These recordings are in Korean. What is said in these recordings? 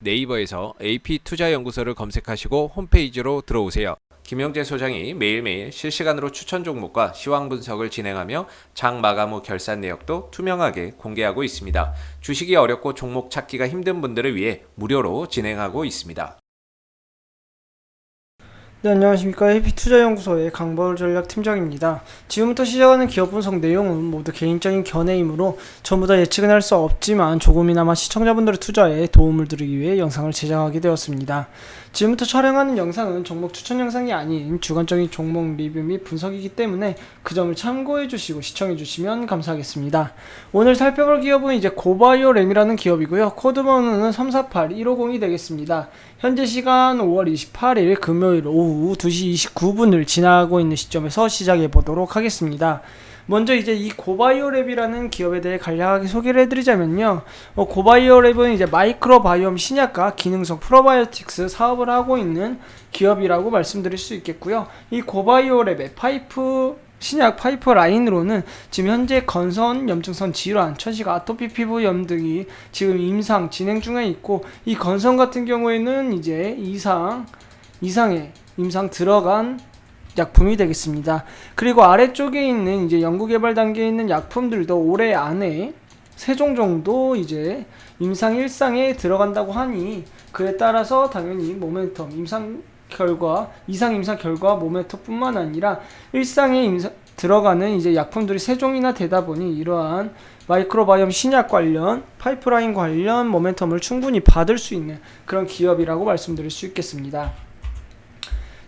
네이버에서 AP투자연구소를 검색하시고 홈페이지로 들어오세요. 김영재 소장이 매일매일 실시간으로 추천 종목과 시황 분석을 진행하며 장 마감 후 결산 내역도 투명하게 공개하고 있습니다. 주식이 어렵고 종목 찾기가 힘든 분들을 위해 무료로 진행하고 있습니다. 네, 안녕하십니까. 해피투자연구소의 강벌 전략팀장입니다. 지금부터 시작하는 기업 분석 내용은 모두 개인적인 견해이므로 전부 다 예측은 할 수 없지만 조금이나마 시청자분들의 투자에 도움을 드리기 위해 영상을 제작하게 되었습니다. 지금부터 촬영하는 영상은 종목 추천 영상이 아닌 주관적인 종목 리뷰 및 분석이기 때문에 그 점을 참고해 주시고 시청해 주시면 감사하겠습니다. 오늘 살펴볼 기업은 이제 고바이오램이라는 기업이고요. 코드번호는 348150이 되겠습니다. 현재 시간 5월 28일 금요일 오후 2시 29분을 지나고 있는 시점에서 시작해 보도록 하겠습니다. 먼저 이제 이 고바이오랩이라는 기업에 대해 간략하게 소개를 해드리자면요. 고바이오랩은 이제 마이크로바이옴 신약과 기능성 프로바이오틱스 사업을 하고 있는 기업이라고 말씀드릴 수 있겠고요. 이 고바이오랩의 신약 파이프 라인으로는 지금 현재 건선, 염증선 질환, 천식 아토피 피부염 등이 지금 임상 진행 중에 있고, 이 건선 같은 경우에는 이제 이상의 임상 들어간 약품이 되겠습니다. 그리고 아래쪽에 있는 이제 연구개발 단계에 있는 약품들도 올해 안에 3종 정도 이제 임상 1상에 들어간다고 하니, 그에 따라서 당연히 모멘텀 이상 임상 결과 모멘텀 뿐만 아니라 1상에 들어가는 이제 약품들이 3종이나 되다 보니 이러한 마이크로바이옴 신약 관련 파이프라인 관련 모멘텀을 충분히 받을 수 있는 그런 기업이라고 말씀드릴 수 있겠습니다.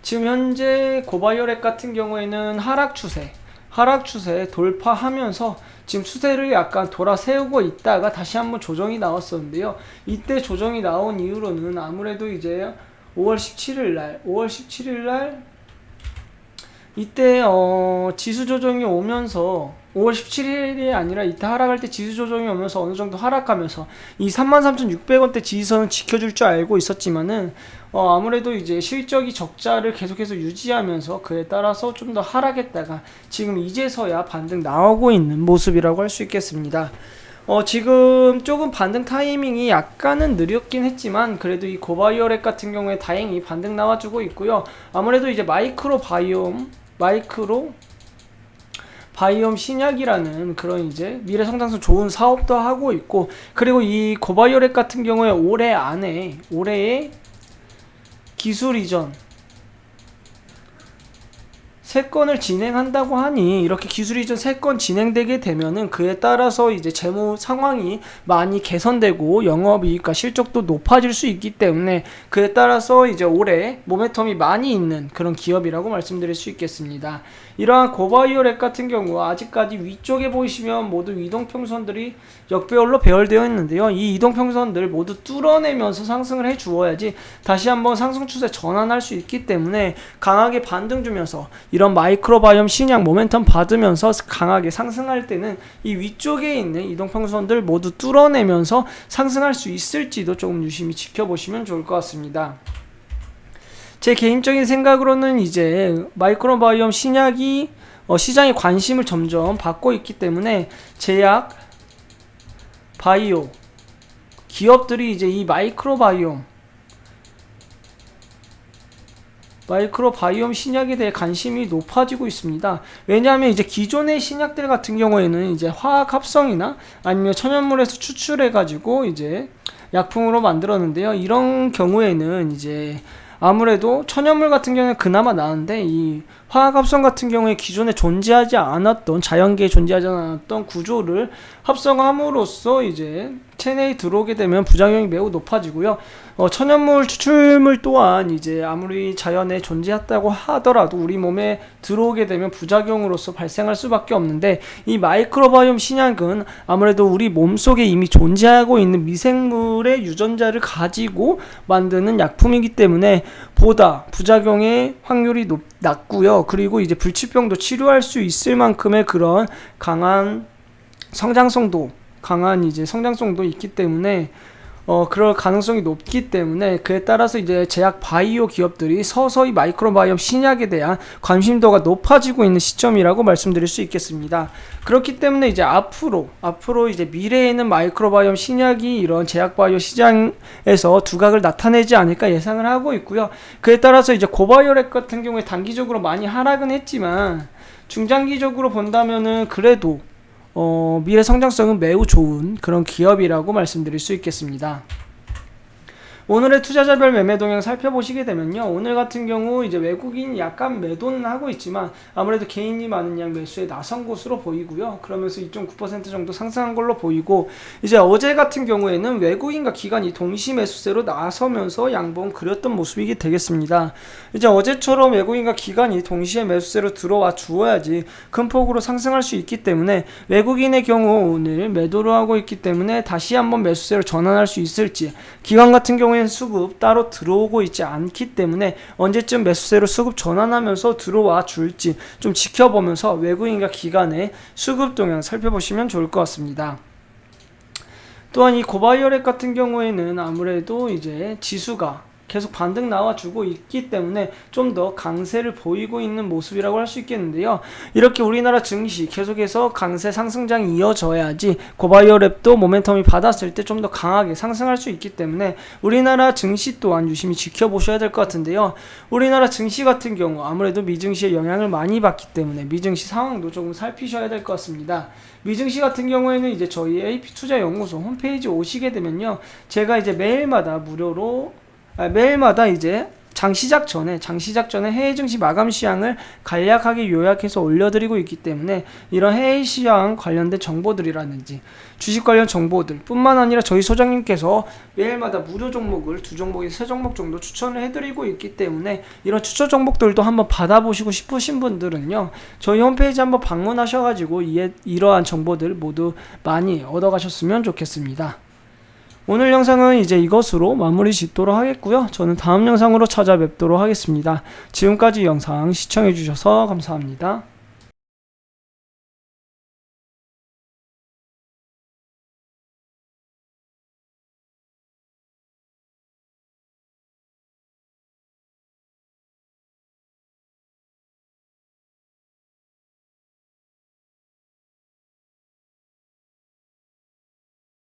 지금 현재 고바이오랩 같은 경우에는 하락 추세 돌파하면서 지금 추세를 약간 돌아세우고 있다가 다시 한번 조정이 나왔었는데요. 이때 조정이 나온 이후로는 아무래도 이제 5월 17일 날 이때 지수 조정이 오면서 5월 17일이 아니라 이때 하락할 때 지수 조정이 오면서 어느 정도 하락하면서 이 33,600원대 지지선은 지켜줄 줄 알고 있었지만은 아무래도 이제 실적이 적자를 계속해서 유지하면서 그에 따라서 좀 더 하락했다가 지금 이제서야 반등 나오고 있는 모습이라고 할 수 있겠습니다. 지금 조금 반등 타이밍이 약간은 느렸긴 했지만 그래도 이 고바이오랩 같은 경우에 다행히 반등 나와주고 있고요. 아무래도 이제 마이크로바이옴 신약이라는 그런 이제 미래 성장성 좋은 사업도 하고 있고, 그리고 이 고바이오랩 같은 경우에 올해에 기술 이전 3건을 진행한다고 하니, 이렇게 기술 이전 3건 진행되게 되면은 그에 따라서 이제 재무 상황이 많이 개선되고 영업이익과 실적도 높아질 수 있기 때문에 그에 따라서 이제 올해 모멘텀이 많이 있는 그런 기업이라고 말씀드릴 수 있겠습니다. 이러한 고바이오랩 같은 경우 아직까지 위쪽에 보이시면 모두 이동평선들이 역배열로 배열되어 있는데요. 이 이동평선들 모두 뚫어내면서 상승을 해 주어야지 다시 한번 상승 추세 전환할 수 있기 때문에 강하게 반등 주면서 이런 마이크로바이옴 신약 모멘텀 받으면서 강하게 상승할 때는 이 위쪽에 있는 이동평선들 모두 뚫어내면서 상승할 수 있을지도 조금 유심히 지켜보시면 좋을 것 같습니다. 제 개인적인 생각으로는 이제 마이크로바이옴 신약이 시장의 관심을 점점 받고 있기 때문에 제약, 바이오 기업들이 이제 이 마이크로바이옴 신약에 대해 관심이 높아지고 있습니다. 왜냐하면 이제 기존의 신약들 같은 경우에는 이제 화학 합성이나 아니면 천연물에서 추출해가지고 이제 약품으로 만들었는데요. 이런 경우에는 이제 아무래도 천연물 같은 경우는 그나마 나은데 이 화학합성 같은 경우에 기존에 존재하지 않았던, 자연계에 존재하지 않았던 구조를 합성함으로써 이제 체내에 들어오게 되면 부작용이 매우 높아지고요. 천연물, 추출물 또한 이제 아무리 자연에 존재했다고 하더라도 우리 몸에 들어오게 되면 부작용으로서 발생할 수밖에 없는데, 이 마이크로바이옴 신약은 아무래도 우리 몸속에 이미 존재하고 있는 미생물의 유전자를 가지고 만드는 약품이기 때문에 보다 부작용의 확률이 낮고요. 그리고 이제 불치병도 치료할 수 있을 만큼의 그런 강한 성장성도 있기 때문에 그럴 가능성이 높기 때문에 그에 따라서 이제 제약 바이오 기업들이 서서히 마이크로바이옴 신약에 대한 관심도가 높아지고 있는 시점이라고 말씀드릴 수 있겠습니다. 그렇기 때문에 이제 앞으로 이제 미래에는 마이크로바이옴 신약이 이런 제약 바이오 시장에서 두각을 나타내지 않을까 예상을 하고 있고요. 그에 따라서 이제 고바이오렉 같은 경우에 단기적으로 많이 하락은 했지만 중장기적으로 본다면은 그래도 미래 성장성은 매우 좋은 그런 기업이라고 말씀드릴 수 있겠습니다. 오늘의 투자자별 매매 동향 살펴보시게 되면요. 오늘 같은 경우 이제 외국인이 약간 매도는 하고 있지만 아무래도 개인이 많은 양 매수에 나선 것으로 보이고요. 그러면서 2.9% 정도 상승한 걸로 보이고, 이제 어제 같은 경우에는 외국인과 기관이 동시 매수세로 나서면서 양봉 그렸던 모습이 되겠습니다. 이제 어제처럼 외국인과 기관이 동시에 매수세로 들어와 주어야지 큰 폭으로 상승할 수 있기 때문에, 외국인의 경우 오늘 매도를 하고 있기 때문에 다시 한번 매수세로 전환할 수 있을지, 기관 같은 경우에 수급 따로 들어오고 있지 않기 때문에 언제쯤 매수세로 수급 전환하면서 들어와 줄지 좀 지켜보면서 외국인과 기관의 수급 동향 살펴보시면 좋을 것 같습니다. 또한 이 고바이오렉 같은 경우에는 아무래도 이제 지수가 계속 반등 나와주고 있기 때문에 좀 더 강세를 보이고 있는 모습이라고 할 수 있겠는데요. 이렇게 우리나라 증시 계속해서 강세 상승장이 이어져야지 고바이오랩도 모멘텀이 받았을 때 좀 더 강하게 상승할 수 있기 때문에 우리나라 증시 또한 유심히 지켜보셔야 될 것 같은데요. 우리나라 증시 같은 경우 아무래도 미증시의 영향을 많이 받기 때문에 미증시 상황도 조금 살피셔야 될 것 같습니다. 미증시 같은 경우에는 이제 저희 AP투자연구소 홈페이지 오시게 되면요, 제가 이제 매일마다 이제 장 시작 전에 해외 증시 마감 시황을 간략하게 요약해서 올려드리고 있기 때문에 이런 해외 시황 관련된 정보들이라든지 주식 관련 정보들 뿐만 아니라 저희 소장님께서 매일마다 무료 종목을 2종목에서 3종목 정도 추천을 해드리고 있기 때문에 이런 추천 종목들도 한번 받아보시고 싶으신 분들은요, 저희 홈페이지 한번 방문하셔가지고 이러한 정보들 모두 많이 얻어가셨으면 좋겠습니다. 오늘 영상은 이제 이것으로 마무리 짓도록 하겠고요. 저는 다음 영상으로 찾아뵙도록 하겠습니다. 지금까지 영상 시청해주셔서 감사합니다.